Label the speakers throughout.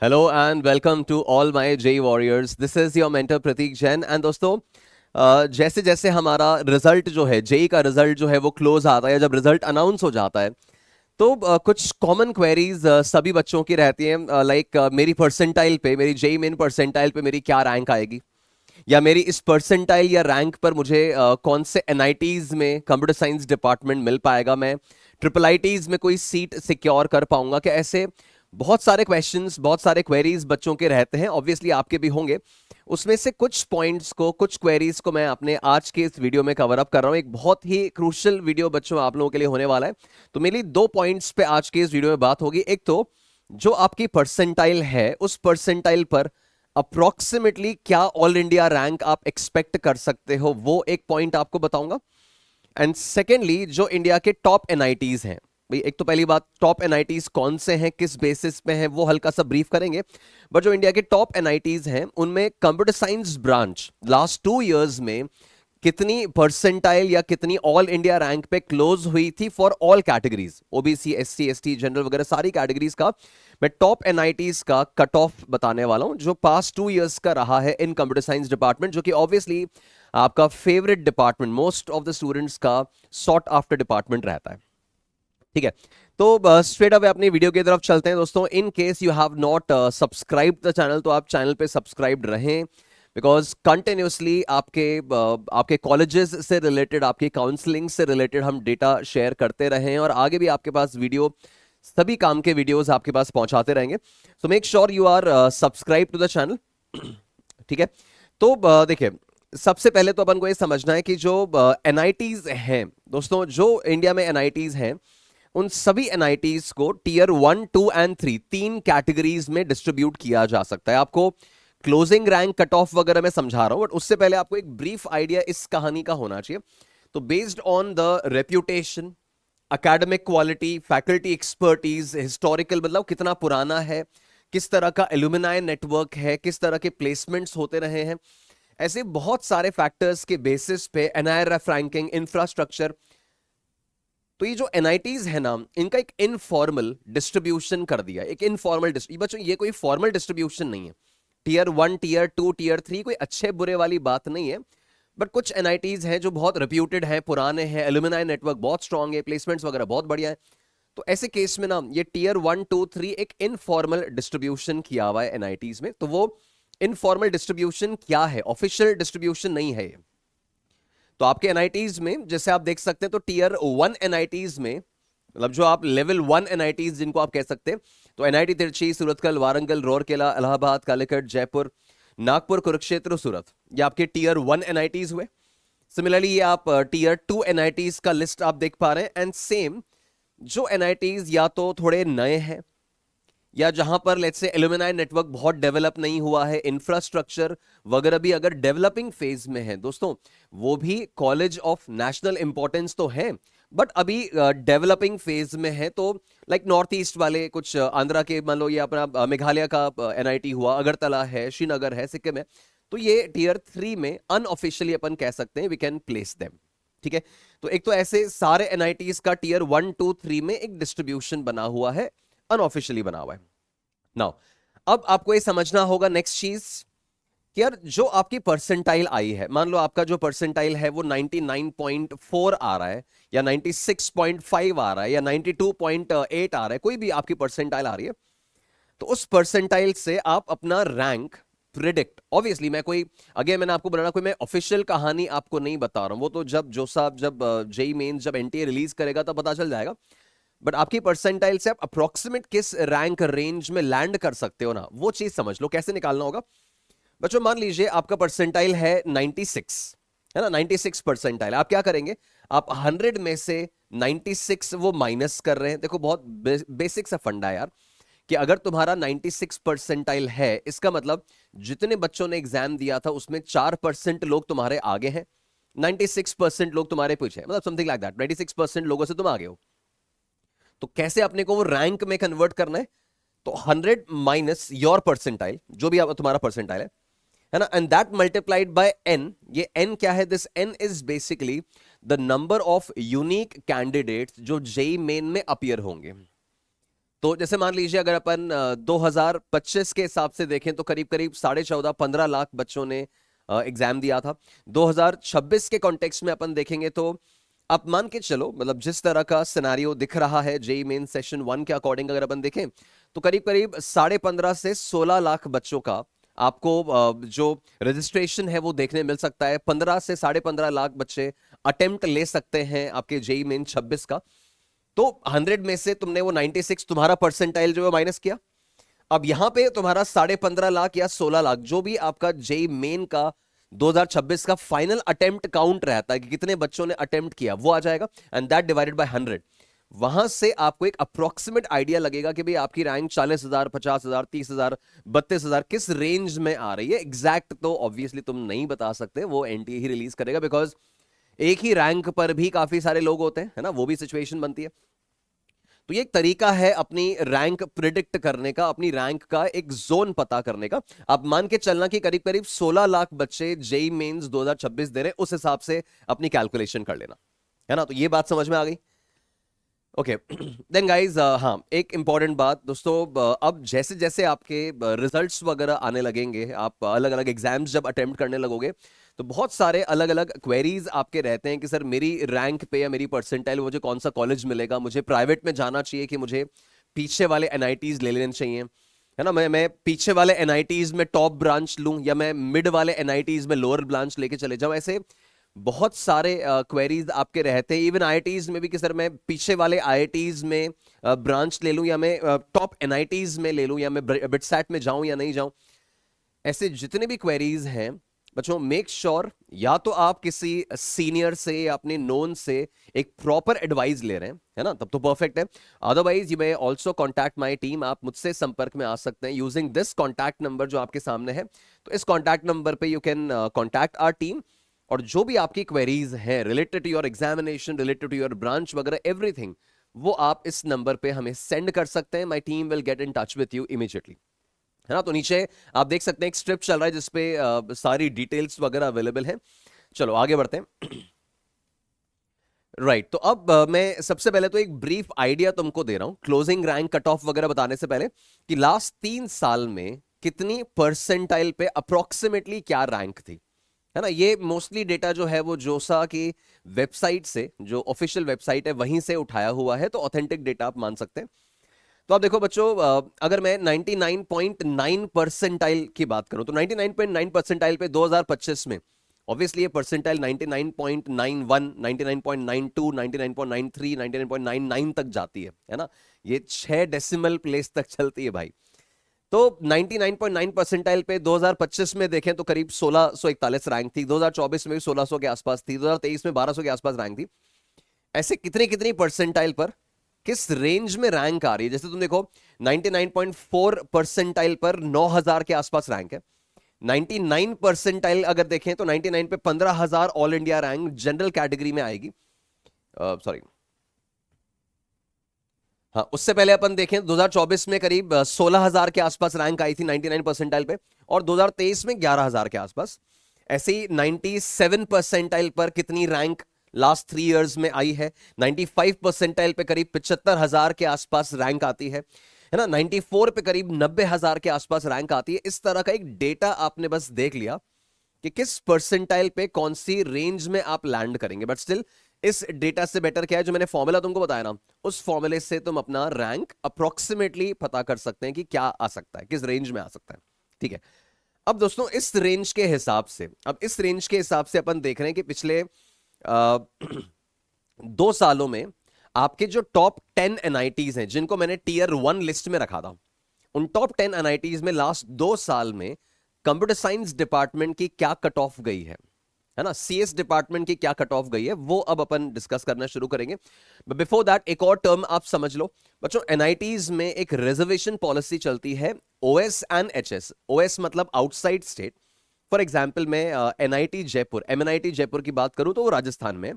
Speaker 1: Hello and welcome to all my JEE warriors. This is your mentor Prateek Jain. And दोस्तों, जैसे जैसे हमारा result जो है, जेई का रिजल्ट जो है वो क्लोज आता है, या जब रिजल्ट अनाउंस हो जाता है तो कुछ कॉमन क्वेरीज सभी बच्चों की रहती हैं। लाइक मेरी परसेंटाइल पे, मेरी जेई मेन परसेंटाइल पे मेरी क्या रैंक आएगी, या मेरी इस परसेंटाइल या रैंक पर मुझे कौन से एनआईटीज में कंप्यूटर साइंस डिपार्टमेंट मिल पाएगा, मैं ट्रिपल आईटीज में कोई सीट सिक्योर कर पाऊंगा क्या। ऐसे बहुत सारे क्वेश्चंस, बहुत सारे क्वेरीज बच्चों के रहते हैं, ऑब्वियसली आपके भी होंगे। उसमें से कुछ पॉइंट्स को, कुछ क्वेरीज को मैं अपने आज के इस वीडियो में कवर अप कर रहा हूं। एक बहुत ही क्रूशियल वीडियो बच्चों आप लोगों के लिए होने वाला है। तो मेरी दो पॉइंट्स पे आज के इस वीडियो में बात होगी। एक तो जो आपकी परसेंटाइल है, उस परसेंटाइल पर अप्रोक्सीमेटली क्या ऑल इंडिया रैंक आप एक्सपेक्ट कर सकते हो, वो एक पॉइंट आपको बताऊंगा। एंड सेकेंडली, जो इंडिया के टॉप एनआईटीज हैं, भाई एक तो पहली बात, टॉप एनआईटीज कौन से हैं, किस बेसिस पे हैं, वो हल्का सा ब्रीफ करेंगे। बट जो इंडिया के टॉप एनआईटीज हैं उनमें computer science branch last 2 years में कितनी परसेंटाइल या कितनी ऑल इंडिया रैंक पे क्लोज हुई थी for all categories, OBC, SC, ST, general वगैरह सारी कैटेगरीज का मैं टॉप एनआईटीज का कट ऑफ बताने वाला हूं, जो पास्ट 2 इयर्स का रहा है इन कंप्यूटर साइंस डिपार्टमेंट, जो कि ऑब्वियसली आपका favourite department, most of the students का सॉट आफ्टर डिपार्टमेंट रहता है। ठीक है, तो स्ट्रेट अवे अपनी वीडियो की तरफ चलते हैं दोस्तों। In case you have not subscribe the channel, तो आप चैनल पे सब्सक्राइब रहें, बिकॉज कंटिन्यूसली आपके कॉलेजेस से रिलेटेड, आपकी काउंसलिंग से रिलेटेड हम डेटा शेयर करते रहे हैं, और आगे भी आपके पास वीडियो, सभी काम के वीडियोस आपके पास पहुंचाते रहेंगे। So make sure you are subscribe to the channel. ठीक है, तो देखिए, सबसे पहले तो अपन को ये समझना है कि जो एनआईटीज हैं दोस्तों, जो इंडिया में एनआईटीज हैं, उन सभी एनआईटीज को टीयर 1, 2 एंड 3 तीन कैटेगरीज में डिस्ट्रीब्यूट किया जा सकता है। आपको क्लोजिंग रैंक, कट ऑफ वगैरह मैं समझा रहा हूं, बट उससे पहले आपको एक ब्रीफ आइडिया इस कहानी का होना चाहिए। तो based on the reputation, academic quality, faculty expertise, historical मतलब कितना पुराना है, किस तरह का एलुमिनाई नेटवर्क है, किस तरह के प्लेसमेंट्स होते रहे हैं, ऐसे बहुत सारे फैक्टर्स के बेसिस पे एनआईआरएफ रैंकिंग, इंफ्रास्ट्रक्चर। तो ये जो एनआईटीज है ना, इनका एक इनफॉर्मल डिस्ट्रीब्यूशन कर दिया, एक इनफॉर्मल बच्चों, ये कोई फॉर्मल डिस्ट्रीब्यूशन नहीं है। टीयर 1, टीयर 2, टीयर 3 कोई अच्छे बुरे वाली बात नहीं है। बट कुछ एनआईटीज हैं जो बहुत रेप्यूटेड हैं, पुराने हैं, एलुमिनाई नेटवर्क बहुत स्ट्रांग है, प्लेसमेंट्स वगैरह बहुत बढ़िया है। तो ऐसे केस में ना ये टीयर 1, 2, 3 एक इनफॉर्मल डिस्ट्रीब्यूशन किया हुआ है एनआईटीज में। तो वो इनफॉर्मल डिस्ट्रीब्यूशन क्या है, ऑफिशियल डिस्ट्रीब्यूशन नहीं है ये। तो आपके एनआईटीज में जैसे आप देख सकते हैं, तो टीयर 1 एनआईटीज में, मतलब जो आप लेवल 1 एनआईटीज जिनको आप कह सकते हैं, तो एनआईटी तिरची, सूरतकल, वारंगल, राउरकेला, इलाहाबाद, कालीकट, जयपुर, नागपुर, कुरुक्षेत्र, सूरत, ये आपके टीयर 1 एनआईटीज हुए। सिमिलरली ये आप टीयर 2 एनआईटीज का लिस्ट आप देख पा रहे हैं। एंड सेम, जो एनआईटीज या तो थोड़े नए हैं, या जहां पर लेट्स से एल्यूमिनाई नेटवर्क बहुत डेवलप नहीं हुआ है, इंफ्रास्ट्रक्चर वगैरह भी अगर डेवलपिंग फेज में है दोस्तों, वो भी कॉलेज ऑफ नेशनल इंपॉर्टेंस तो है, बट अभी डेवलपिंग फेज में है। तो लाइक नॉर्थ ईस्ट वाले कुछ आंध्रा के, मान लो ये अपना मेघालय का एनआईटी हुआ, अगरतला है, श्रीनगर है, सिक्किम है, तो ये टीयर 3 में अनऑफिशियली अपन कह सकते हैं, वी कैन प्लेस देम। ठीक है, तो एक तो ऐसे सारे एनआईटीज का टीयर 1, 2, 3 में एक डिस्ट्रीब्यूशन बना हुआ है, अनऑफिशियली बना हुआ है। नाउ, अब आपको ये समझना होगा नेक्स्ट चीज कि यार जो आपकी परसेंटाइल आई है, मान लो आपका जो परसेंटाइल है वो 99.4 आ रहा है, या 96.5 आ रहा है, या 92.8 आ रहा है, कोई भी आपकी परसेंटाइल आ रही है, तो उस परसेंटाइल से आप अपना रैंक प्रिडिक्ट, ऑब्वियसली मैं कोई, अगेन मैंने आपको बताना, कोई मैं ऑफिशियल कहानी आपको नहीं बता रहा हूं, वो तो जब जो साहब, जब जेई मेंस, जब एनटीए रिलीज करेगा तब पता चल जाएगा। बट आपकी परसेंटाइल से आप अप्रोक्सीमेट किस रैंक रेंज में लैंड कर सकते हो ना, वो चीज समझ लो कैसे निकालना होगा। बच्चों मान लीजिए आपका परसेंटाइल है 96, है ना, 96 परसेंटाइल, आप क्या करेंगे, आप 100 में से 96 वो माइनस कर रहे हैं। देखो बहुत बेसिक सा फंडा है यार, कि अगर तुम्हारा 96 परसेंटाइल है, इसका मतलब जितने बच्चों ने एग्जाम दिया था उसमें 4% लोग तुम्हारे आगे हैं, 96% लोग तुम्हारे पीछे, मतलब समथिंग लाइक दैट, 96% लोगों से तुम आगे हो। तो कैसे अपने को वो रैंक में कन्वर्ट करना है, तो 100 माइनस योर परसेंटाइल, जो भी तुम्हारा परसेंटाइल है ना, and that multiplied by N. ये एन क्या है, this N is basically the number of unique candidates जो जेई मेन में अपीयर होंगे। तो जैसे मान लीजिए अगर अपन 2025 के हिसाब से देखें तो करीब करीब 14.5-15 लाख बच्चों ने एग्जाम दिया था। 2026 के कॉन्टेक्स्ट में अपन देखेंगे तो आप मान के चलो, मतलब जिस तरह का सिनेरियो दिख रहा है जेई मेन सेशन 1 के अकॉर्डिंग अगर अपन देखें तो करीब करीब 15.5 से 16 लाख बच्चों का आपको जो रजिस्ट्रेशन है वो देखने मिल सकता है। 15 से 15.5 लाख बच्चे अटेम्प्ट ले सकते हैं आपके जेई मेन 26 का। तो 100 में से तुमने वो 96 तुम्हारा परसेंटाइल जो है माइनस किया। अब यहां पे तुम्हारा 15.5 लाख या 16 लाख जो भी आपका जेई मेन का 2026 का फाइनल अटेम्प्ट काउंट रहता है कि कितने बच्चों ने अटेम्प्ट किया, वो आ जाएगा एंड दैट डिवाइडेड बाय 100। वहां से आपको एक अप्रोक्सीमेट आइडिया लगेगा कि भाई आपकी रैंक 40,000, 50,000, 30,000, 32,000 किस रेंज में आ रही है। एग्जैक्ट तो ऑब्वियसली तुम नहीं बता सकते, वो एनटीए ही रिलीज करेगा, बिकॉज एक ही रैंक पर भी काफी सारे लोग होते हैं, है ना, वो भी सिचुएशन बनती है। तो ये एक तरीका है अपनी रैंक प्रिडिक्ट करने का, अपनी रैंक का एक जोन पता करने का। आप मान के चलना कि करीब करीब 16 लाख बच्चे जेई मेंस 2026 दे रहे हैं, उस हिसाब से अपनी कैलकुलेशन कर लेना, है ना। तो ये बात समझ में आ गई। ओके देन गाइज, हाँ एक इंपॉर्टेंट बात दोस्तों, अब जैसे जैसे आपके रिजल्ट्स वगैरह आने लगेंगे, आप अलग अलग एग्जाम्स जब अटेम्प्ट करने लगोगे तो बहुत सारे अलग अलग क्वेरीज आपके रहते हैं कि सर मेरी रैंक पे या मेरी परसेंटाइल मुझे कौन सा कॉलेज मिलेगा, मुझे प्राइवेट में जाना चाहिए कि मुझे पीछे वाले एनआईटीज ले लेने चाहिए, है ना। मैं पीछे वाले एनआईटीज में टॉप ब्रांच लूं या मैं मिड वाले एनआईटीज में लोअर ब्रांच लेके चले जाऊं। ऐसे बहुत सारे क्वेरीज आपके रहते हैं, इवन आईआईटीज में भी कि सर मैं पीछे वाले आईआईटीज में ब्रांच ले लूं या मैं टॉप एनआईटीज में ले लूं या मैं बिटसैट में जाऊं या नहीं जाऊं। ऐसे जितने भी क्वेरीज हैं बच्चों, मेक श्योर या तो आप किसी सीनियर से या अपने नोन से एक प्रॉपर एडवाइस ले रहे हैं, है ना, तब तो परफेक्ट है। Otherwise you may also contact my team, आप मुझसे संपर्क में आ सकते हैं यूजिंग दिस कॉन्टैक्ट नंबर जो आपके सामने है। तो इस कॉन्टैक्ट नंबर पे you can contact our team, और जो भी आपकी क्वेरीज हैं related to your examination, related to your branch वगैरह एवरीथिंग, वो आप इस नंबर पे हमें सेंड कर सकते हैं। My team will get in touch with you immediately, है ना। तो नीचे आप देख सकते हैं एक स्क्रिप्ट चल रहा है जिसपे सारी डिटेल्स वगैरह अवेलेबल है। चलो आगे बढ़ते हैं। राइट तो अब मैं सबसे पहले तो एक ब्रीफ आइडिया तुमको दे रहा हूं क्लोजिंग रैंक कट ऑफ वगैरह बताने से पहले, कि लास्ट 3 साल में कितनी परसेंटाइल पे अप्रोक्सीमेटली क्या रैंक थी, है ना। ये मोस्टली डेटा जो है वो जोसा की वेबसाइट से, जो ऑफिशियल वेबसाइट है वहीं से उठाया हुआ है, तो ऑथेंटिक डेटा आप मान सकते हैं। तो आप देखो बच्चों, अगर मैं 99.9 परसेंटाइल की बात करूं तो 99.9 परसेंटाइल पे 2025 में ऑब्वियसली ये परसेंटाइल 99.91, 99.92, 99.93, 99.99 तक जाती है ना। ये 6 डेसिमल प्लेस तक चलती है भाई। तो 99.9 परसेंटाइल पे 2025 में देखें तो करीब 1641 रैंक थी, 2024 में भी 1600 के आसपास थी, 2023 में 1200 के आसपास रैंक थी। ऐसे कितनी कितनी परसेंटाइल पर किस रेंज में रैंक आ रही है, जैसे तुम देखो 99.4 परसेंटाइल पर 9000 के आसपास रैंक है। 99 परसेंटाइल अगर देखें तो 99 पे 15,000 all India rank general category में आएगी। सॉरी, हाँ उससे पहले अपन देखें 2024 में करीब 16,000 के आसपास रैंक आई थी 99 परसेंटाइल पे, और 2023 में 11,000 के आसपास। ऐसे ही 97 परसेंटाइल पर कितनी रैंक लास्ट 3 इयर्स में आई है। 95 परसेंटाइल पे करीब 75,000 के आसपास रैंक आती है ना। 94 पे करीब 90,000 के आसपास रैंक आती है। इस तरह का एक डेटा आपने बस देख लिया कि किस परसेंटाइल पे कौन सी रेंज में आप लैंड करेंगे। बट स्टिल इस डेटा से बेटर क्या है, जो मैंने फॉर्मूला तुमको बताया ना, उस फॉर्मूले से तुम अपना रैंक अप्रोक्सीमेटली पता कर सकते हैं कि क्या आ सकता है, किस रेंज में आ सकता है। ठीक है, अब दोस्तों इस रेंज के हिसाब से, अपन देख रहे हैं कि पिछले 2 सालों में आपके जो टॉप 10 एनआईटीज हैं, जिनको मैंने टीयर 1 लिस्ट में रखा था, उन टॉप 10 एनआईटीज में लास्ट 2 साल में कंप्यूटर साइंस डिपार्टमेंट की क्या कट ऑफ गई है ना, सीएस डिपार्टमेंट की क्या कट ऑफ गई है, वो अब अपन डिस्कस करना शुरू करेंगे। बट बिफोर दैट एक और टर्म आप समझ लो बच्चों, एनआईटीज में एक रिजर्वेशन पॉलिसी चलती है, ओएस एंड एचएस। ओएस मतलब आउटसाइड स्टेट। फॉर एग्जाम्पल मैं एनआईटी जयपुर, एमएनआईटी जयपुर की बात करूं तो वो राजस्थान में,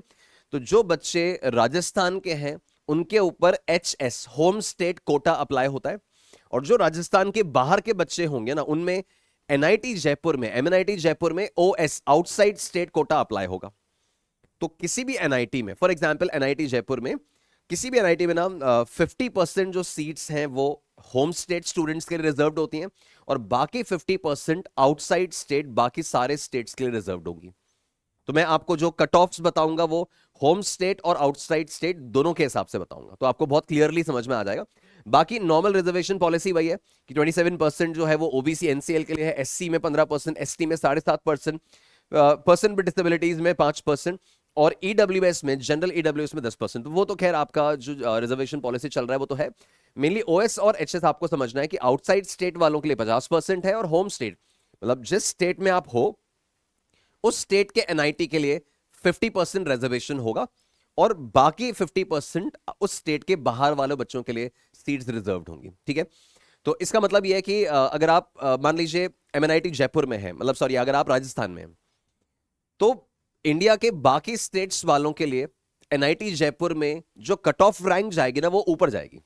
Speaker 1: तो जो बच्चे राजस्थान के हैं उनके ऊपर HS home state quota apply होता है, और जो राजस्थान के बाहर के बच्चे होंगे ना, उनमें एनआईटी जयपुर में, एमएनआईटी जयपुर में OS outside state quota apply होगा। तो किसी भी एनआईटी में, फॉर एग्जांपल एनआईटी जयपुर में किसी भी एनआईटी में ना 50% जो सीट्स हैं वो होम स्टेट स्टूडेंट्स के लिए रिजर्व्ड होती हैं, और बाकी 50% आउटसाइड स्टेट, बाकी सारे स्टेट्स के लिए रिजर्व्ड होंगी। तो मैं आपको जो कट ऑफ्स बताऊंगा वो होम स्टेट और आउटसाइड स्टेट दोनों के हिसाब से बताऊंगा, तो आपको बहुत क्लियरली समझ में आ जाएगा। बाकी नॉर्मल रिजर्वेशन पॉलिसी वही है कि 27% जो है वो ओबीसी एनसीएल के लिए है, एससी में 15%, एसटी में 7.5%, पर्सन विद डिसेबिलिटीज में 5%, और ईडब्ल्यूएस में, जनरल ईडब्ल्यूएस में 10%। वो तो खैर आपका जो रिजर्वेशन पॉलिसी चल रहा है वो तो है। मेनली ओएस और एचएस आपको समझना है कि आउटसाइड स्टेट वालों के लिए 50% है, और होम स्टेट मतलब जिस स्टेट में आप हो उस स्टेट के एनआईटी के लिए 50% रिजर्वेशन होगा, और बाकी 50% उस स्टेट के बाहर वाले बच्चों के लिए सीट्स रिजर्व्ड होंगी। ठीक है, तो इसका मतलब यह है कि अगर आप मान लीजिए एमएनआईटी जयपुर में है, मतलब सॉरी अगर आप राजस्थान में हैं, तो इंडिया के बाकी स्टेट्स वालों के लिए एनआईटी जयपुर में जो कट ऑफ रैंक जाएगी ना वो ऊपर जाएगी,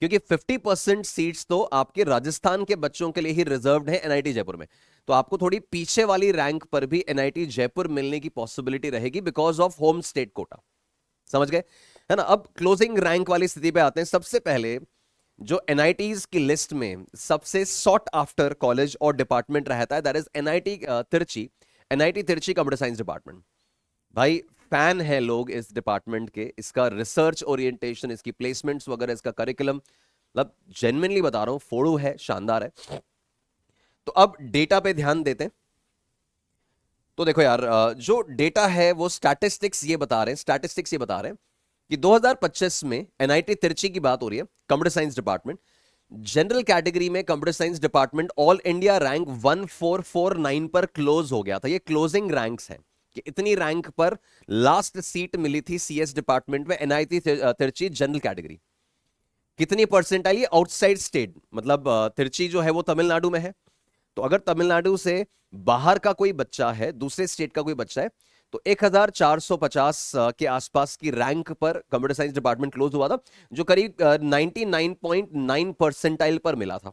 Speaker 1: क्योंकि 50% सीट्स तो आपके राजस्थान के बच्चों के लिए ही रिजर्व्ड है एनआईटी जयपुर में। तो आपको थोड़ी पीछे वाली रैंक पर भी एनआईटी जयपुर मिलने की पॉसिबिलिटी रहेगी because of home state quota. समझ गए, है ना। अब क्लोजिंग रैंक वाली स्थिति पे आते हैं। सबसे पहले जो एनआईटीज की लिस्ट में सबसे सॉट आफ्टर कॉलेज और डिपार्टमेंट रहता है, that is NIT Trichy. NIT Trichy computer science department. भाई फैन है लोग इस डिपार्टमेंट के, इसका रिसर्च ओरिएंटेशन, इसकी प्लेसमेंट्स वगैरह, इसका करिकुलम, मतलब जेन्युइनली बता रहा हूं, फोड़ू है, शानदार है। तो अब डेटा पे ध्यान देते हैं। तो देखो यार, जो डेटा है वो स्टैटिस्टिक्स ये बता रहे हैं, स्टैटिस्टिक्स ये बता रहे हैं कि 2025 में एनआईटी तिरची की बात हो रही है, computer science department, general category में computer science department all India rank 1449 पर क्लोज हो गया था। ये क्लोजिंग रैंक्स हैं कि इतनी रैंक पर लास्ट सीट मिली थी सीएस डिपार्टमेंट में एनआईटी तिरची जनरल कैटेगरी। कितनी परसेंटाइल? ये आउटसाइड स्टेट, मतलब तिरची जो है वो तमिलनाडु में है, तो अगर तमिलनाडु से बाहर का कोई बच्चा है, दूसरे स्टेट का कोई बच्चा है, तो 1450 के आसपास की रैंक पर कंप्यूटर साइंस डिपार्टमेंट क्लोज हुआ था, जो करीब 99.9 परसेंटाइल पर मिला था।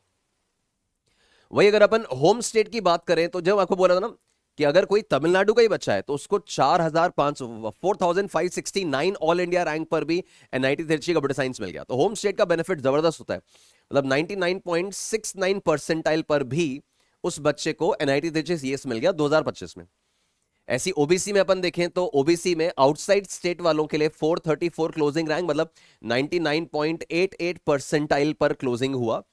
Speaker 1: वही अगर अपन होम स्टेट की बात करें, तो जब आपको बोला था ना कि अगर कोई तमिलनाडु का ही बच्चा है तो उसको 4569 ऑल इंडिया रैंक पर भी एनआईटी तिरची कंप्यूटर साइंस मिल गया। तो होम स्टेट का बेनिफिट जबरदस्त होता है, मतलब 99.69 परसेंटाइल पर भी उस बच्चे को एनआईटी तिरची सीएस मिल गया 2025 में। ऐसी ओबीसी में अपन देखें तो ओबीसी में आउटसाइड स्टेट वालों के लिए 434 क्लोजिंग रैंक, मतलब 99.88 परसेंटाइल पर क्लोजिंग हुआ।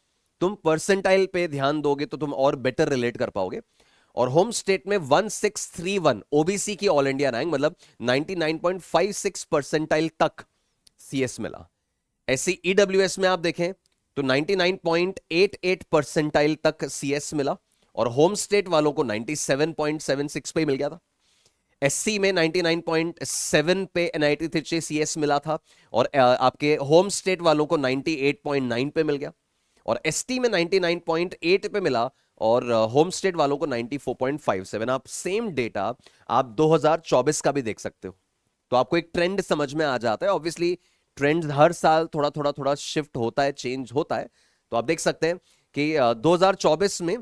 Speaker 1: तुम परसेंटाइल पे ध्यान दोगे तो तुम और बेटर रिलेट कर पाओगे। और होम स्टेट में 1631 ओबीसी की ऑल इंडिया रैंक, मतलब 99.56 परसेंटाइल तक सीएस मिला। ऐसी ईडब्ल्यूएस में आप देखें तो 99.88 परसेंटाइल तक सीएस मिला, और होम स्टेट वालों को 97.76 पे मिल गया था। एससी में 99.7 पे एनआईटी तिरची सीएस मिला था, और आपके होम स्टेट वालों को 98.9 पे मिल गया, और एसटी में 99.8 पे मिला, और होम स्टेट वालों को 94.57। आप सेम डेटा आप 2024 का भी देख सकते हो, तो आपको एक ट्रेंड समझ में आ जाता है। ऑब्वियसली ट्रेंड हर साल थोड़ा थोड़ा थोड़ा शिफ्ट होता है, चेंज होता है। तो आप देख सकते हैं कि 2024 में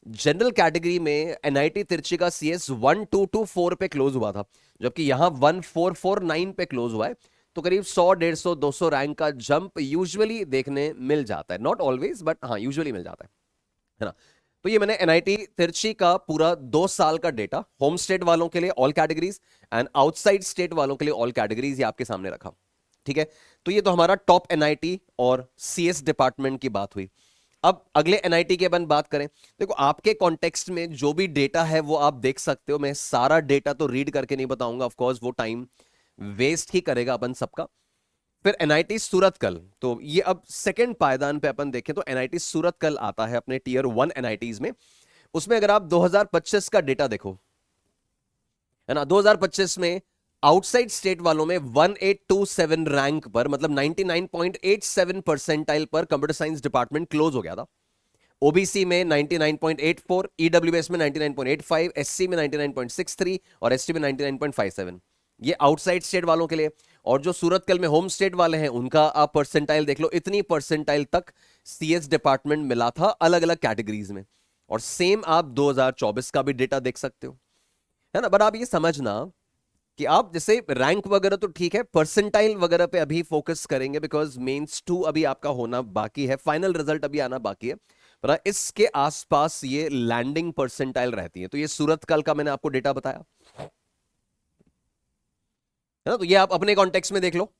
Speaker 1: जनरल कैटेगरी में एनआईटी तिरची का सीएस 1224 पे क्लोज हुआ था, जबकि यहां 1449 पे क्लोज हुआ है। तो करीब 100, 150, 200 रैंक का जंप यूजुअली देखने मिल जाता है, नॉट ऑलवेज बट हाँ यूजुअली मिल जाता है ना। तो ये मैंने एनआईटी तिरची का पूरा 2 साल का डेटा होम स्टेट वालों के लिए all categories and outside state वालों के लिए ऑल कैटेगरीज ये आपके सामने रखा। ठीक है, तो ये तो हमारा टॉप एनआईटी और सीएस डिपार्टमेंट की बात हुई। अब अगले एनआईटी के अपन बात करें, देखो आपके कॉन्टेक्स्ट में जो भी डेटा है वो आप देख सकते हो। मैं सारा डेटा तो रीड करके नहीं बताऊंगा, ऑफ कोर्स वो टाइम वेस्ट ही करेगा अपन सबका। फिर एनआईटी सूरतकल, तो ये अब सेकंड पायदान पे अपन देखें तो एनआईटी सूरतकल आता है अपने टीयर 1 एनआईटीज में। उसमें अगर आप 2025 का डेटा देखो, है ना, 2025 में आउटसाइड स्टेट वालों में 1827 रैंक पर, मतलब 99.87 परसेंटाइल पर कंप्यूटर साइंस डिपार्टमेंट क्लोज हो गया था। ओबीसी में 99.84, ईडब्ल्यूएस में 99.85, एससी में 99.63 और एसटी में 99.57। ये आउटसाइड स्टेट वालों के लिए। और जो सूरतकल में होम स्टेट वाले हैं उनका आप परसेंटाइल देख लो, इतनी परसेंटाइल तक सीएस डिपार्टमेंट मिला था अलग अलग कैटेगरीज में। और सेम आप 2024 का भी डेटा देख सकते हो, है ना। बट आप ये समझना कि आप जैसे रैंक वगैरह तो ठीक है, परसेंटाइल वगैरह पे अभी फोकस करेंगे, बिकॉज मेंस 2 अभी आपका होना बाकी है, फाइनल रिजल्ट अभी आना बाकी है, पर इसके आसपास ये लैंडिंग परसेंटाइल रहती है। तो ये सूरत कल का मैंने आपको डेटा बताया है ना, तो ये आप अपने कॉन्टेक्स्ट में देख लो,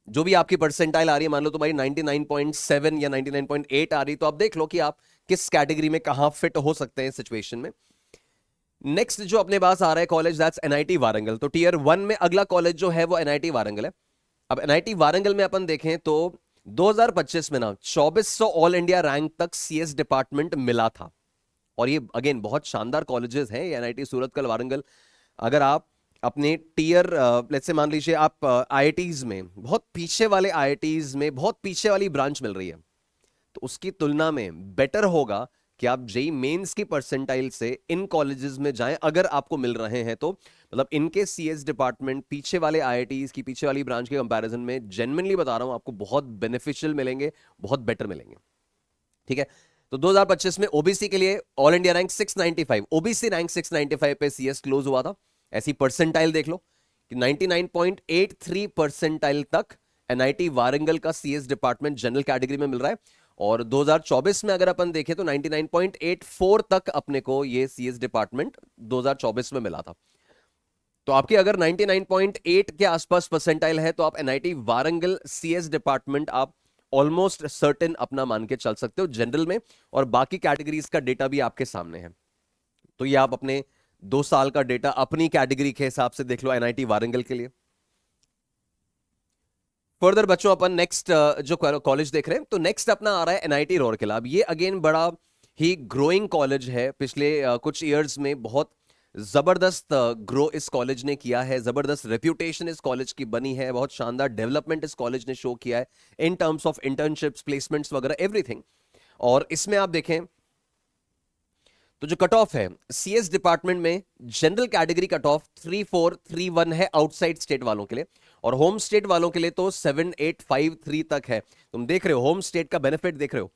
Speaker 1: जो भी आपकी परसेंटाइल आ रही है, मान लो तुम्हारी 99.7 या 99.8 आ रही, तो आप देख लो कि आप किस कैटेगरी में कहां फिट हो सकते हैं सिचुएशन में। नेक्स्ट जो अपने पास आ रहा है कॉलेज, दैट्स एनआईटी वारंगल। तो टीयर 1 में अगला कॉलेज जो है वो एनआईटी वारंगल है। अब एनआईटी वारंगल में अपन देखें तो 2025 में ना 2400 ऑल इंडिया रैंक तक सीएस डिपार्टमेंट मिला था। और ये अगेन बहुत शानदार कॉलेजेस हैं, एनआईटी सूरत कल वारंगल। अगर आप अपने टीयर लेट्स से मान लीजिए आप आईआईटीज में बहुत पीछे वाले आईआईटीज में बहुत पीछे वाली ब्रांच मिल रही है, तो उसकी तुलना में बेटर होगा कि आप जेई मेंस की परसेंटाइल से इन कॉलेजेस में जाएं, अगर आपको मिल रहे हैं तो। मतलब इनके सीएस डिपार्टमेंट पीछे वाले आईआईटीज की पीछे वाली ब्रांच के कंपैरिजन में जेन्युइनली बता रहा हूं आपको बहुत बेनिफिशियल मिलेंगे, बहुत बेटर मिलेंगे। ठीक है, तो 2025 में ओबीसी के लिए all India rank 695, OBC rank 695 पे सीएस क्लोज हुआ था। ऐसी परसेंटाइल देख लो कि 99.83 परसेंटाइल तक एनआईटी वारंगल का सीएस डिपार्टमेंट जनरल कैटेगरी में मिल रहा है। और 2024 में अगर अपन देखें तो 99.84 तक अपने को ये सीएस डिपार्टमेंट 2024 में मिला था। तो आपकी अगर 99.8 के आसपास परसेंटाइल है तो आप एनआईटी वारंगल सीएस डिपार्टमेंट आप ऑलमोस्ट सर्टेन अपना मान के चल सकते हो जनरल में। और बाकी कैटेगरीज का डेटा भी आपके सामने है, तो ये आप अपने 2 साल का डेटा अपनी कैटेगरी के हिसाब से देख लो एनआईटी वारंगल के लिए। फर्दर बच्चों अपन नेक्स्ट जो कॉलेज देख रहे हैं, तो नेक्स्ट अपना आ रहा है एनआईटी रूरकेला। अब ये अगेन बड़ा ही ग्रोइंग कॉलेज है, पिछले कुछ इयर्स में बहुत जबरदस्त ग्रो इस कॉलेज ने किया है, जबरदस्त रेप्यूटेशन इस कॉलेज की बनी है, बहुत शानदार डेवलपमेंट इस कॉलेज ने शो किया है in terms of internships, placements वगैरह एवरीथिंग। और इसमें आप देखें तो जो कट ऑफ है सीएस डिपार्टमेंट में जनरल कैटेगरी कट ऑफ 3431 है आउटसाइड स्टेट वालों के लिए, और होम स्टेट वालों के लिए तो 7853 तक है। तुम देख रहे हो होम स्टेट का बेनिफिट देख रहे हो।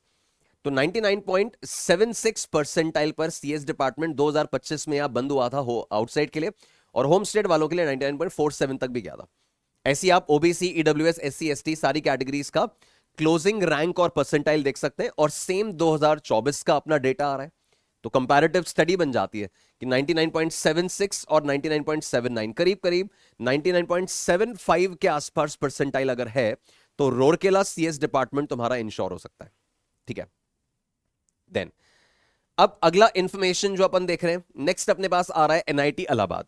Speaker 1: तो 99.76 परसेंटाइल पर सीएस डिपार्टमेंट 2025 में यहां बंद हुआ था हो आउटसाइड के लिए, और होम स्टेट वालों के लिए 99.47 तक भी गया था। ऐसी आप ओबीसी, ईडब्ल्यूएस, एससी, एसटी सारी कैटेगरीज का क्लोजिंग रैंक और परसेंटाइल देख सकते हैं, और सेम 2024 का अपना डेटा आ रहा है। तो कंपैरेटिव स्टडी बन जाती है कि 99.76 और 99.79 करीब करीब 99.75 के आसपास परसेंटाइल अगर है तो रोरकेला सीएस डिपार्टमेंट तुम्हारा इंश्योर हो सकता है। ठीक है, देन अब अगला इंफॉर्मेशन जो अपन देख रहे हैं नेक्स्ट अपने पास आ रहा है एनआईटी इलाहाबाद।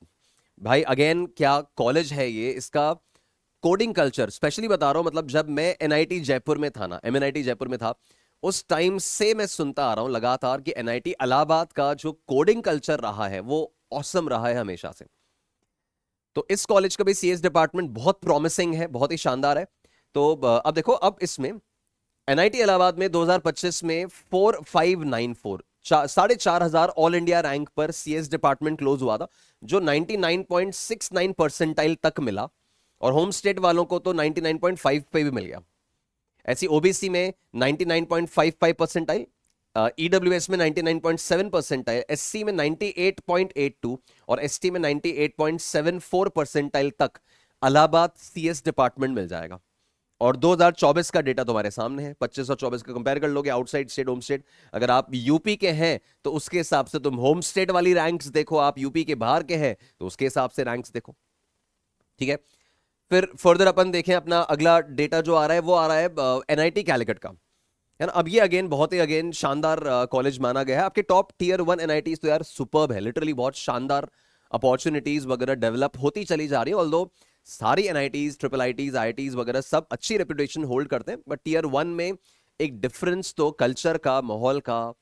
Speaker 1: भाई अगेन क्या कॉलेज है ये, इसका कोडिंग कल्चर स्पेशली बता रहा हूं, मतलब जब मैं एनआईटी जयपुर में था ना, एमएनआईटी जयपुर में था, उस टाइम से मैं सुनता आ रहा हूं लगातार कि एनआईटी इलाहाबाद का जो कोडिंग कल्चर रहा है वो ऑसम रहा है हमेशा से। तो इस कॉलेज का भी सीएस डिपार्टमेंट बहुत प्रॉमिसिंग है, बहुत ही शानदार है। तो अब देखो, अब इसमें एनआईटी इलाहाबाद में 2025 में 4594 4,500 ऑल इंडिया रैंक पर सीएस डिपार्टमेंट क्लोज हुआ था, जो 99.69 परसेंटाइल तक मिला, और होम स्टेट वालों को तो 99.5 पे भी मिल गया। ऐसी ओबीसी में 99.55 परसेंटाइल, ईडब्ल्यूएस में 99.7 परसेंटाइल, एससी में 98.82 और एसटी में 98.74 परसेंटाइल तक इलाहाबाद सीएस डिपार्टमेंट मिल जाएगा। और 2024 का डेटा तुम्हारे सामने है, 25 और 24 का कंपेयर कर लोगे, आउटसाइड स्टेट होम स्टेट। अगर आप यूपी के हैं तो उसके हिसाब से तुम होम स्टेट वाली रैंक्स देखो, आप यूपी के बाहर के हैं तो उसके हिसाब से रैंक्स देखो। ठीक है, फिर फर्दर अपन देखें अपना अगला डेटा जो आ रहा है वो आ रहा है एनआईटी कैलिकट का, है ना। अब ये अगेन बहुत ही अगेन शानदार कॉलेज माना गया है, आपके टॉप टीयर 1 एनआईटी तो यार सुपर्ब है, लिटरली बहुत शानदार अपॉर्चुनिटीज वगैरह डेवलप होती चली जा रही है। ऑल्दो सारी एनआईटीज, ट्रिपल आईटीज, आईआईटीज वगैरह सब अच्छी रेपुटेशन होल्ड करते हैं, बट टीयर 1 में एक डिफरेंस तो कल्चर का, माहौल का,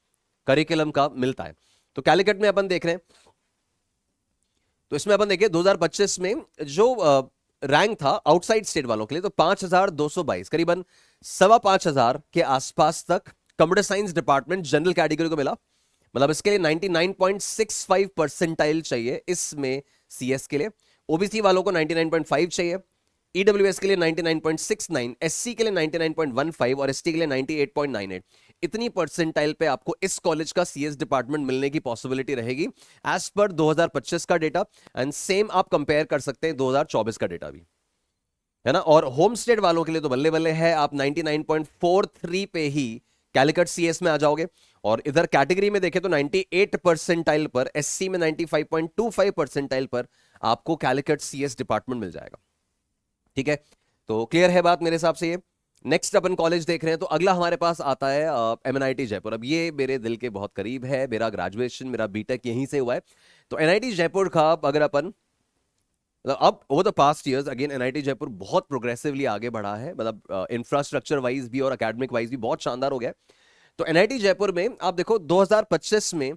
Speaker 1: करिकुलम का मिलता है। तो कैलिकट में अपन देख रहे हैं, तो इसमें अपन देखिए 2025 में जो रैंक था आउटसाइड स्टेट वालों के लिए तो 5222 करीबन 5,500 के आसपास तक computer science department general category को मिला। मतलब इसके लिए 99.65 परसेंटाइल चाहिए इसमें सीएस के लिए, ओबीसी वालों को 99.5 चाहिए, ईडब्ल्यूएस के लिए 99.69, एससी के लिए 99.15 और एसटी के लिए 98.98। इतनी परसेंटाइल पे आपको इस कॉलेज का सीएस डिपार्टमेंट मिलने की पॉसिबिलिटी रहेगी एज पर 2025 का डेटा। एंड सेम आप कंपेयर कर सकते हैं 2024 का डेटा भी, है ना। और होम स्टेट वालों के लिए तो बल्ले बल्ले है, आप 99.43 पे ही कैलिकट सीएस में आ जाओगे। और इधर कैटेगरी में देखें तो 98 परसेंटाइल पर, एससी में 95.25 परसेंटाइल पर आपको कैलिकट सीएस डिपार्टमेंट मिल जाएगा। ठीक है, तो क्लियर है बात मेरे हिसाब से ये। नेक्स्ट अपन कॉलेज देख रहे हैं, तो अगला हमारे पास आता है एमएनआईटी जयपुर। अब ये मेरे दिल के बहुत करीब है, मेरा ग्रेजुएशन, मेरा बीटेक यहीं से हुआ है। तो एनआईटी जयपुर का अगर अपन अब over the past years again NIT Jaipur बहुत प्रोग्रेसिवली आगे बढ़ा है, मतलब इंफ्रास्ट्रक्चर वाइज भी और एकेडमिक वाइज भी बहुत शानदार हो गया है। तो एनआईटी जयपुर में आप देखो 2025 में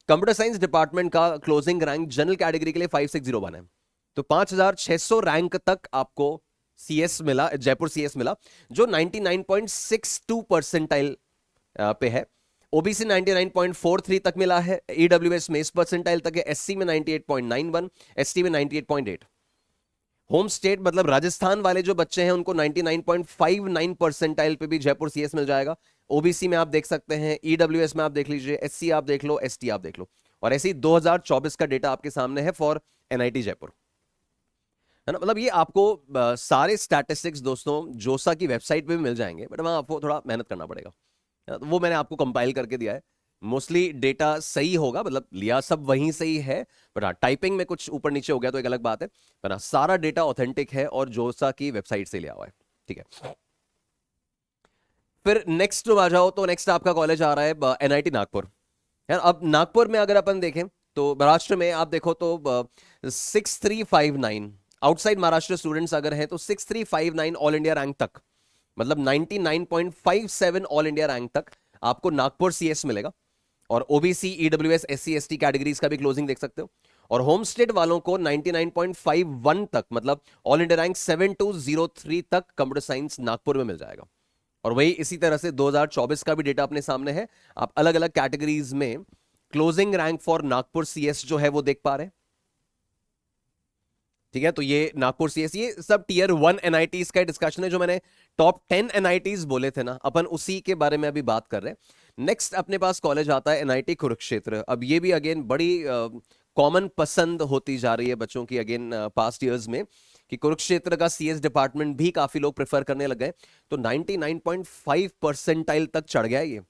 Speaker 1: कंप्यूटर साइंस डिपार्टमेंट का क्लोजिंग रैंक जनरल कैटेगरी के लिए 5601 है। तो 5600 रैंक तक आपको सीएस मिला, जयपुर सीएस मिला, जो 99.62 परसेंटाइल पे है। ओबीसी 99.43 तक मिला है, ईडब्ल्यूएस में इस परसेंटाइल तक है, एससी में 98.91, एसटी में 98.8। होम स्टेट मतलब राजस्थान वाले जो बच्चे हैं उनको 99.59 परसेंटाइल पे भी जयपुर सीएस मिल जाएगा। ओबीसी में आप देख सकते हैं, ईडब्ल्यूएस में आप देख लीजिए, एससी आप देख लो, एसटी आप देख लो। और ऐसे ही 2024 का डेटा आपके सामने है फॉर एनआईटी जयपुर, है ना। मतलब ये आपको सारे स्टैटिस्टिक्स दोस्तों जोसा की वेबसाइट पे भी मिल जाएंगे, बट वहां आपको थोड़ा मेहनत करना पड़ेगा, है ना? तो वो मैंने आपको कंपाइल करके दिया है। मोस्टली डेटा सही होगा, मतलब लिया सब वहीं से ही है, बट हाँ टाइपिंग में कुछ ऊपर नीचे हो गया तो एक अलग बात है, पर हाँ सारा डेटा ऑथेंटिक है और जोसा की वेबसाइट से लिया हुआ है। ठीक है, फिर नेक्स्ट आ जाओ, तो नेक्स्ट आपका कॉलेज आ रहा है एनआईटी नागपुर। यार अब नागपुर में अगर अपन देखें तो महाराष्ट्र में आप देखो तो 6359 आउटसाइड महाराष्ट्र स्टूडेंट्स अगर हैं तो 6359 ऑल इंडिया रैंक तक, मतलब 99.57 ऑल इंडिया रैंक तक आपको नागपुर सीएस मिलेगा। और OBC, EWS, SC, ST categories का भी क्लोजिंग देख सकते हो। और होम स्टेट वालों को 99.51 तक, मतलब ऑल इंडिया रैंक 7203 तक कंप्यूटर साइंस नागपुर में मिल जाएगा। और वही इसी तरह से 2024 का भी डेटा अपने सामने है, आप अलग अलग कैटेगरीज में closing rank for Nagpur CS जो है वो देख पा रहे हैं। ठीक है, तो ये नागपुर सीएस, ये सब टीयर 1 एनआईटीज का डिस्कशन है। जो मैंने टॉप 10 एनआईटीज बोले थे ना, अपन उसी के बारे में अभी बात कर रहे हैं। नेक्स्ट अपने पास कॉलेज आता है एनआईटी कुरुक्षेत्र। अब ये भी अगेन बड़ी कॉमन पसंद होती जा रही है बच्चों की अगेन पास्ट ईयर्स में, कि कुरुक्षेत्र का सीएस डिपार्टमेंट भी काफी लोग प्रेफर करने लग गए। तो 99.5 परसेंटाइल तक चढ़ गया ये।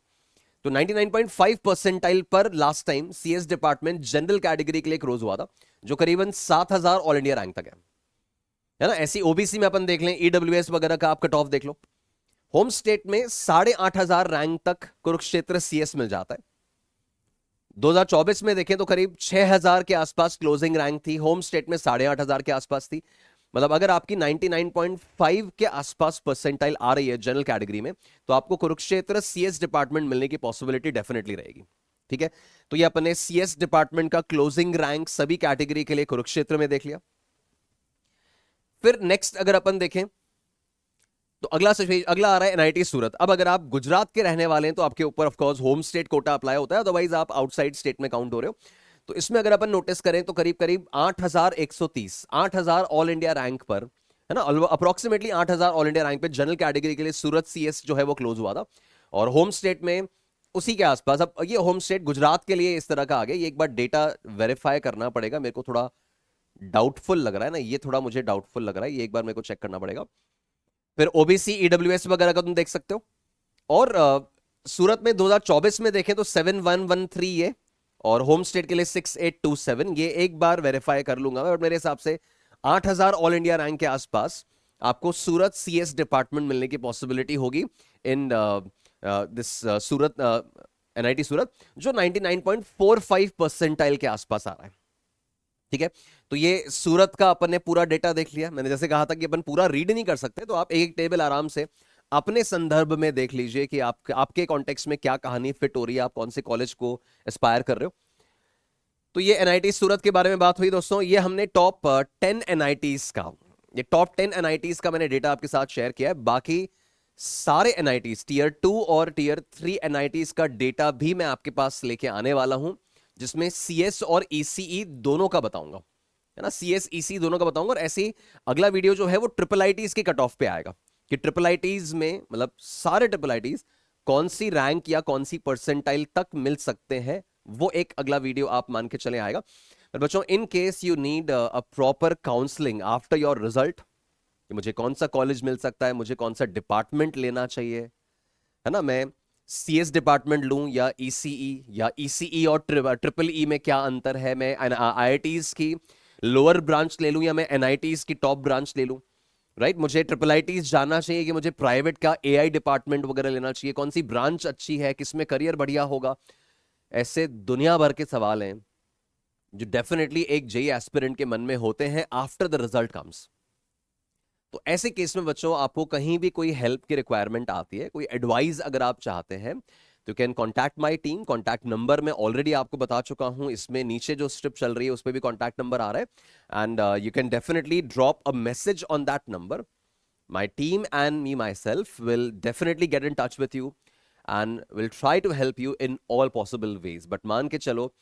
Speaker 1: तो 99.5 परसेंटाइल पर last time CS department general category के लिए क्लोज हुआ था, जो करीबन 7000 ऑल इंडिया रैंक तक है ना। ऐसी ओबीसी में अपन देख लें, ईडब्ल्यूएस वगैरह का आप कट ऑफ देख लो। होम स्टेट में 8500 रैंक तक कुरुक्षेत्र सीएस मिल जाता है। 2024 में देखें तो करीब 6000 के आसपास क्लोजिंग रैंक थी, होम स्टेट में 8500 के आसपास थी। मतलब अगर आपकी 99.5 के आसपास परसेंटाइल आ रही है जनरल कैटेगरी में, तो आपको कुरुक्षेत्र सीएस डिपार्टमेंट मिलने की पॉसिबिलिटी डेफिनेटली रहेगी। ठीक है, तो ये अपने सीएस डिपार्टमेंट का क्लोजिंग रैंक सभी कैटेगरी के लिए कुरुक्षेत्र में देख लिया। फिर नेक्स्ट अगर अपन देखें तो अगला आ रहा है एनआईटी सूरत। अब अगर आप गुजरात के रहने वाले हैं तो आपके ऊपर of course home state quota apply होता है, अदरवाइज आप आउटसाइड स्टेट में काउंट हो रहे हो। तो इसमें अगर अपन नोटिस करें तो करीब करीब 8130, 8000 ऑल इंडिया रैंक पर, है ना, अप्रोक्सीमेटली 8000 ऑल इंडिया रैंक पे जनरल कैटेगरी के लिए सूरत सीएस जो है वो क्लोज हुआ था। और होम स्टेट में उसी के आसपास, अब ये होम स्टेट गुजरात के लिए इस तरह का आ गया, ये एक बार डेटा वेरीफाई करना पड़ेगा, मेरे को थोड़ा डाउटफुल लग रहा है ना, ये थोड़ा मुझे डाउटफुल लग रहा है, ये एक बार मेरे को चेक करना पड़ेगा। फिर ओबीसी, ईडब्ल्यूएस वगैरह का तुम देख सकते हो। और सूरत में 2024 में देखें तो 7113 ये, और होम स्टेट के लिए 6827, ये एक बार वेरीफाई कर लूंगा मैं, और मेरे हिसाब से 8000 ऑल इंडिया रैंक के आसपास आपको सूरत सीएस डिपार्टमेंट मिलने की पॉसिबिलिटी होगी इन दिस सूरत एनआईटी सूरत, जो 99.45 परसेंटाइल के आसपास आ रहा है। ठीक है, तो ये सूरत का अपन ने पूरा डेटा देख लिया। मैंने जैसे कहा था कि अपन पूरा रीड नहीं कर सकते, तो आप एक टेबल आराम से अपने संदर्भ में देख लीजिए कि आपके कॉन्टेक्स्ट में क्या कहानी फिट हो रही है, आप कौन से कॉलेज को एस्पायर कर रहे हो। तो ये एनआईटी सूरत के बारे में बात हुई दोस्तों। ये हमने टॉप 10 एनआईटीज का, ये टॉप 10 एनआईटीज का मैंने डेटा आपके साथ शेयर किया है। बाकी सारे एनआईटीज टीयर 2 और टीयर 3 एनआईटीज का डेटा भी मैं आपके पास लेके आने वाला हूं, जिसमें सीएस और ईसीई दोनों का बताऊंगा। है ना, CS EC दोनों का बताऊंगा। और ऐसे ही अगला वीडियो जो है वो ट्रिपल आईटीज के कट ऑफ पे आएगा कि ट्रिपल आईटीज में मतलब सारे ट्रिपल आईटीज कौन सी रैंक या कौन सी परसेंटाइल तक मिल सकते हैं, वो एक अगला वीडियो आप मान के चले आएगा। पर बच्चों, in case you need a proper counselling after your result, कि मुझे कौन सा कॉलेज मिल सकता है, मुझे कौन सा डिपार्टमेंट लेना चाहिए, है ना, मैं CS डिपार्टमेंट लूं या ECE, या ECE और ट्रिपल ई में क्या अंतर है, मैं IITs की लोअर ब्रांच ले लूं या मैं NITs की टॉप ब्रांच ले लूं, राइट। मुझे ट्रिपल IITs जानना चाहिए कि मुझे प्राइवेट का AI डिपार्टमेंट वगैरह लेना चाहिए, कौन सी ब्रांच अच्छी है, किसमें करियर बढ़िया होगा। ऐसे दुनिया भर के सवाल हैं जो डेफिनेटली एक जेई एस्पिरेंट के मन में होते हैं आफ्टर द रिजल्ट कम्स। तो ऐसे केस में बच्चों, आपको कहीं भी कोई हेल्प की रिक्वायरमेंट आती है, कोई एडवाइस अगर आप चाहते हैं, तो can contact my team. Contact number मैं ऑलरेडी आपको बता चुका हूं, इसमें नीचे जो स्ट्रिप चल रही है उस पर भी कॉन्टैक्ट नंबर आ रहा है, and you can definitely drop a message on that number. My team and me myself will definitely get in touch with you and will try to help you in all possible ways. But मान के चलो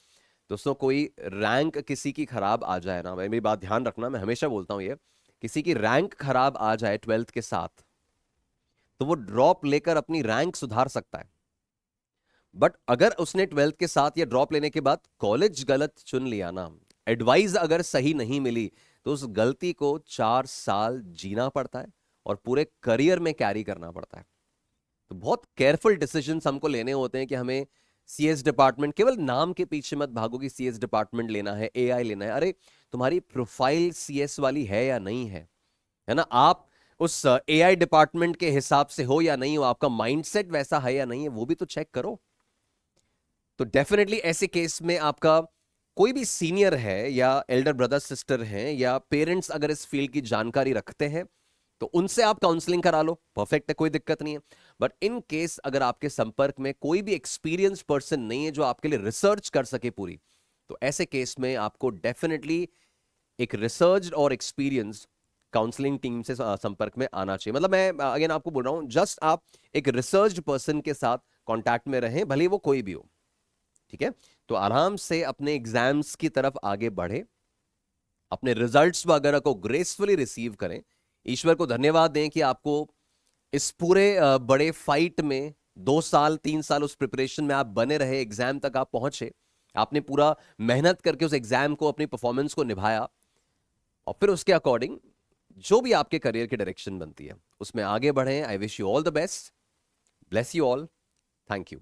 Speaker 1: दोस्तों, कोई rank किसी की खराब आ जाए ना, मेरी बात ध्यान रखना, मैं हमेशा बोलता हूं ये, किसी की रैंक खराब आ जाए 12th के साथ, तो वो ड्रॉप लेकर अपनी रैंक सुधार सकता है। बट अगर उसने 12th के साथ या ड्रॉप लेने के बाद कॉलेज गलत चुन लिया ना, एडवाइस अगर सही नहीं मिली, तो उस गलती को 4 साल जीना पड़ता है और पूरे करियर में कैरी करना पड़ता है। तो बहुत केयरफुल डिसीजंस हमको लेने होते हैं कि हमें CS डिपार्टमेंट, केवल नाम के पीछे मत भागो कि CS डिपार्टमेंट लेना है, AI लेना है। अरे, तुम्हारी प्रोफाइल CS वाली है या नहीं है ना, आप उस AI डिपार्टमेंट के हिसाब से हो या नहीं हो, आपका माइंडसेट वैसा है या नहीं है, वो भी तो चेक करो। तो डेफिनेटली ऐसे केस में आपका कोई भी सीनियर है या एल्डर ब्रदर सिस्टर हैं या पेरेंट्स अगर इस फील्ड की जानकारी रखते हैं, तो उनसे आप काउंसलिंग करा लो, परफेक्ट है, कोई दिक्कत नहीं है। बट इन केस अगर आपके संपर्क में कोई भी एक्सपीरियंस पर्सन नहीं है जो आपके लिए रिसर्च कर सके पूरी, तो ऐसे केस में आपको डेफिनेटली एक रिसर्च और एक्सपीरियंस काउंसलिंग टीम से संपर्क में आना चाहिए। मतलब मैं अगेन आपको बोल रहा हूं, जस्ट आप एक रिसर्च पर्सन के साथ कांटेक्ट में रहें, भले वो कोई भी हो, ठीक है। तो आराम से अपने एग्जाम्स की तरफ आगे बढ़े, अपने रिजल्ट्स वगैरह को ग्रेसफुली रिसीव करें, ईश्वर को धन्यवाद दें कि आपको इस पूरे बड़े फाइट में 2 साल 3 साल उस प्रिपरेशन में आप बने रहे, एग्जाम तक आप पहुंचे, आपने पूरा मेहनत करके उस एग्जाम को, अपनी परफॉर्मेंस को निभाया, और फिर उसके अकॉर्डिंग जो भी आपके करियर की डायरेक्शन बनती है उसमें आगे बढ़े। I wish you all the best, bless you all, thank you.